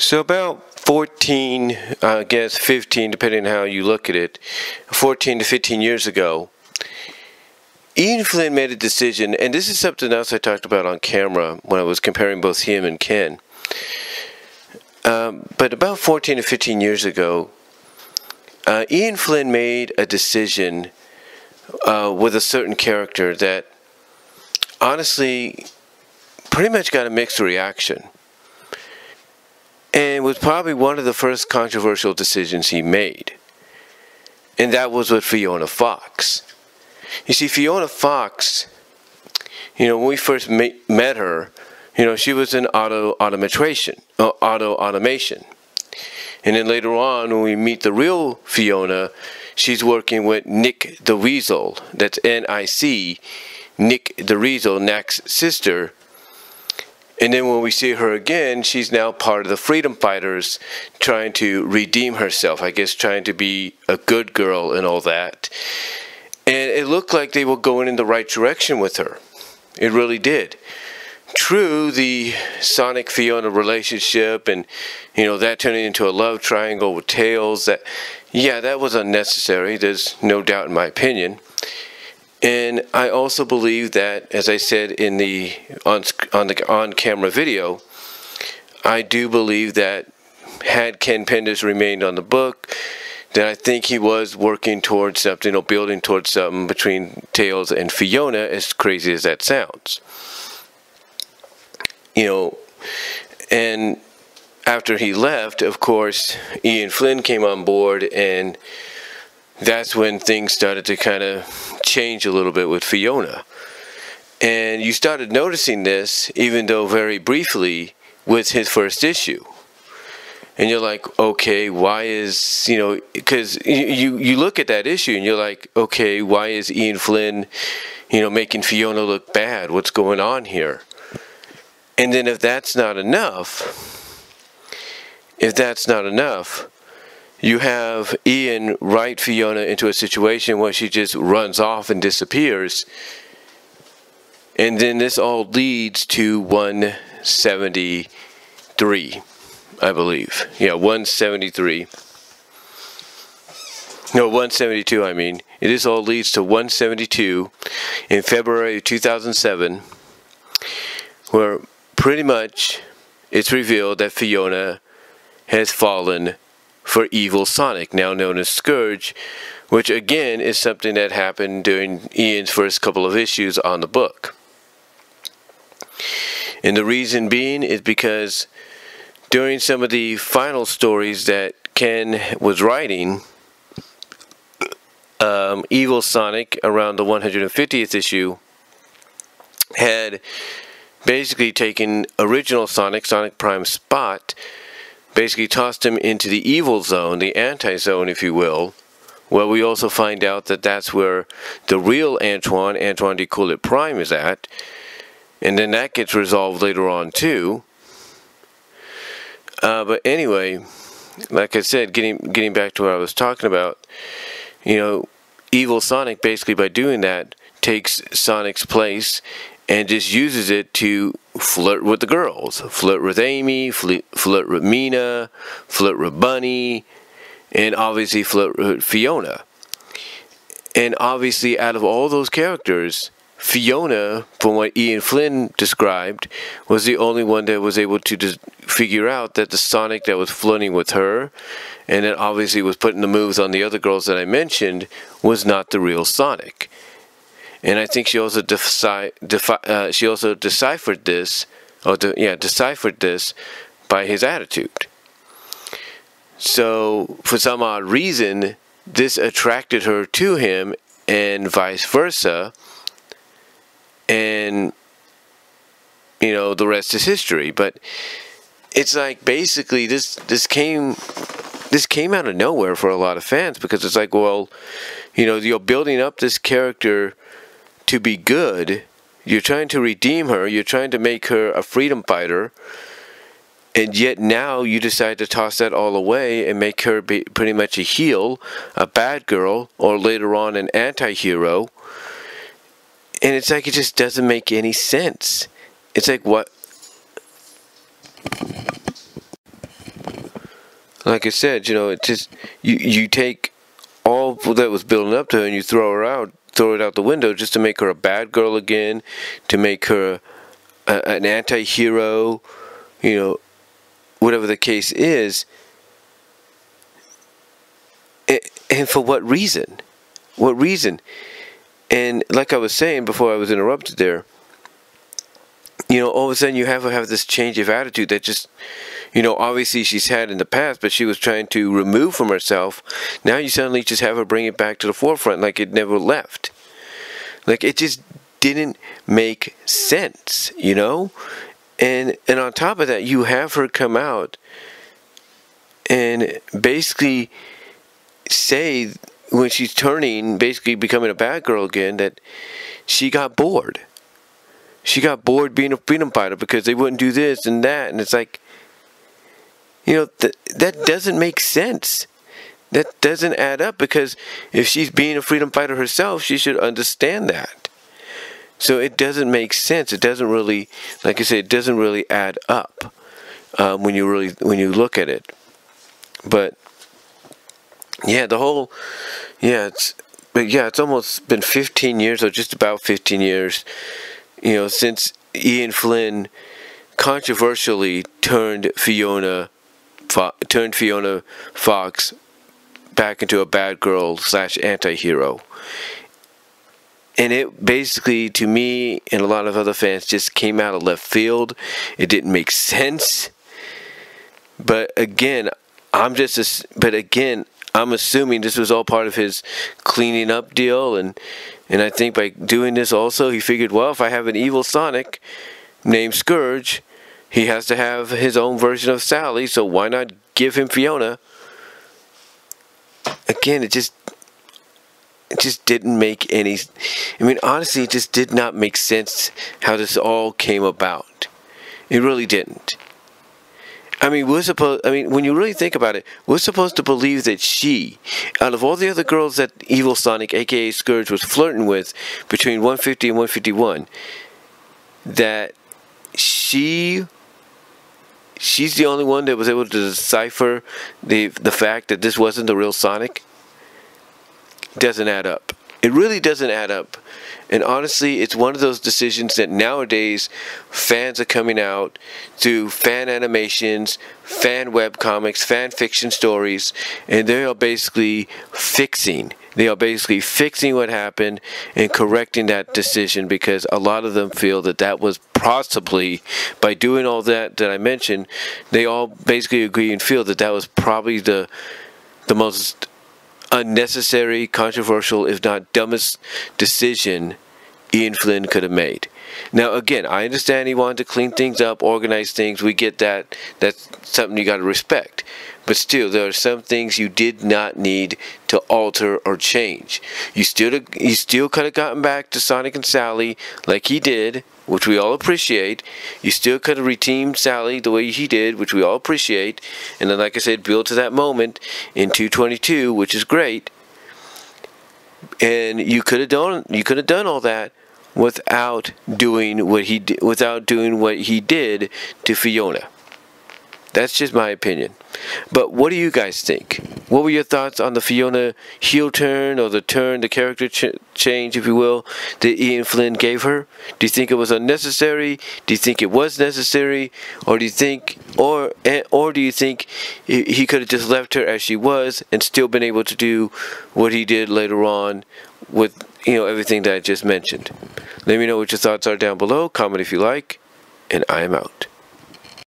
So about 14, I guess 15, depending on how you look at it, 14 to 15 years ago, Ian Flynn made a decision, and this is something else I talked about on camera when I was comparing both him and Ken. But about 14 to 15 years ago, Ian Flynn made a decision with a certain character that honestly pretty much got a mixed reaction. And was probably one of the first controversial decisions he made. And that was with Fiona Fox. You see, Fiona Fox, when we first met her, she was in automation. And then later on, when we meet the real Fiona, she's working with Nick the Weasel. That's N-I-C, Nick the Weasel, Nick's sister. And then when we see her again, she's now part of the freedom fighters trying to redeem herself. I guess trying to be a good girl and all that. And it looked like they were going in the right direction with her. It really did. True, the Sonic-Fiona relationship and, that turning into a love triangle with Tails, that was unnecessary. There's no doubt in my opinion. And I also believe that, as I said in the on-camera video, I do believe that had Ken Penders remained on the book, then I think he was working towards something, or building towards something between Tails and Fiona, as crazy as that sounds. And after he left, of course, Ian Flynn came on board, and that's when things started to kind of change a little bit with Fiona. And you started noticing this, even though very briefly, with his first issue. And you're like, okay, why is, because you look at that issue and you're like, okay, why is Ian Flynn, making Fiona look bad? What's going on here? And then if that's not enough, you have Ian write Fiona into a situation where she just runs off and disappears. And then this all leads to 173, I believe. 173. No, 172, I mean. This all leads to 172 in February of 2007, where pretty much it's revealed that Fiona has fallen for evil Sonic, now known as Scourge, which again is something that happened during Ian's first couple of issues on the book. And the reason being is because during some of the final stories that Ken was writing, evil Sonic, around the 150th issue, had basically taken original Sonic Prime's spot, basically tossed him into the evil zone, the anti-zone, if you will. Well, we also find out that that's where the real Antoine de Coulet Prime is at. And then that gets resolved later on, too. But anyway, like I said, getting back to what I was talking about, evil Sonic, basically by doing that, takes Sonic's place and just uses it to flirt with the girls. Flirt with Amy, flirt with Mina, flirt with Bunny, and obviously flirt with Fiona. And obviously out of all those characters, Fiona, from what Ian Flynn described, was the only one that was able to figure out that the Sonic that was flirting with her, and that obviously was putting the moves on the other girls that I mentioned, was not the real Sonic. And I think she also deciphered this by his attitude. So, for some odd reason, this attracted her to him, and vice versa. And, the rest is history. But it's like, basically, this came out of nowhere for a lot of fans, because it's like, well, you're building up this character to be good, you're trying to redeem her, you're trying to make her a freedom fighter, and yet now you decide to toss that all away and make her be pretty much a heel, a bad girl, or later on an anti-hero. And it's like, it just doesn't make any sense. It's like, what? like I said, you know, it just you take all that was building up to her and you throw it out the window just to make her a bad girl again, to make her an anti-hero, you know, whatever the case is. And for what reason? What reason? And like I was saying before I was interrupted there, you know, all of a sudden you have this change of attitude that just, you know, obviously she's had in the past, but she was trying to remove from herself. Now you suddenly just have her bring it back to the forefront like it never left. Like, it just didn't make sense, you know? And on top of that, you have her come out and basically say, when she's turning, basically becoming a bad girl again, that she got bored. She got bored being a freedom fighter because they wouldn't do this and that. And it's like, you know, that doesn't make sense. That doesn't add up, because if she's being a freedom fighter herself, she should understand that. So it doesn't make sense. It doesn't really, like I said, it doesn't really add up when you look at it. But yeah, it's almost been 15 years, or just about 15 years, you know, since Ian Flynn controversially turned Fiona Fox back into a bad girl / anti-hero. And it basically, to me and a lot of other fans, just came out of left field. It didn't make sense. But again, I'm assuming this was all part of his cleaning up deal, and I think by doing this also, he figured, well, if I have an evil Sonic named Scourge, he has to have his own version of Sally, so why not give him Fiona? Again, it just didn't make any, I mean, honestly, it just did not make sense how this all came about. It really didn't. I mean, when you really think about it, we're supposed to believe that she, out of all the other girls that Evil Sonic, aka Scourge, was flirting with between 150 and 151, that she's the only one that was able to decipher the fact that this wasn't the real Sonic. Doesn't add up. It really doesn't add up. And honestly, it's one of those decisions that nowadays fans are coming out through fan animations, fan webcomics, fan fiction stories, and they are basically fixing what happened and correcting that decision, because a lot of them feel that was possibly, by doing all that I mentioned, they all basically agree and feel that was probably the most unnecessary, controversial, if not dumbest decision Ian Flynn could have made. Now, again, I understand he wanted to clean things up, organize things. We get that. That's something you got to respect. But still, there are some things you did not need to alter or change. You still could have gotten back to Sonic and Sally like he did, which we all appreciate. You still could have reteamed Sally the way he did, which we all appreciate. And then, like I said, build to that moment in 222, which is great. And you could have done all that without doing what he did to Fiona. That's just my opinion. But what do you guys think? What were your thoughts on the Fiona heel turn, or the character change, if you will, that Ian Flynn gave her? Do you think it was unnecessary? Do you think it was necessary? Or do you think he could have just left her as she was and still been able to do what he did later on with, you know, everything that I just mentioned? Let me know what your thoughts are down below. Comment if you like, and I am out.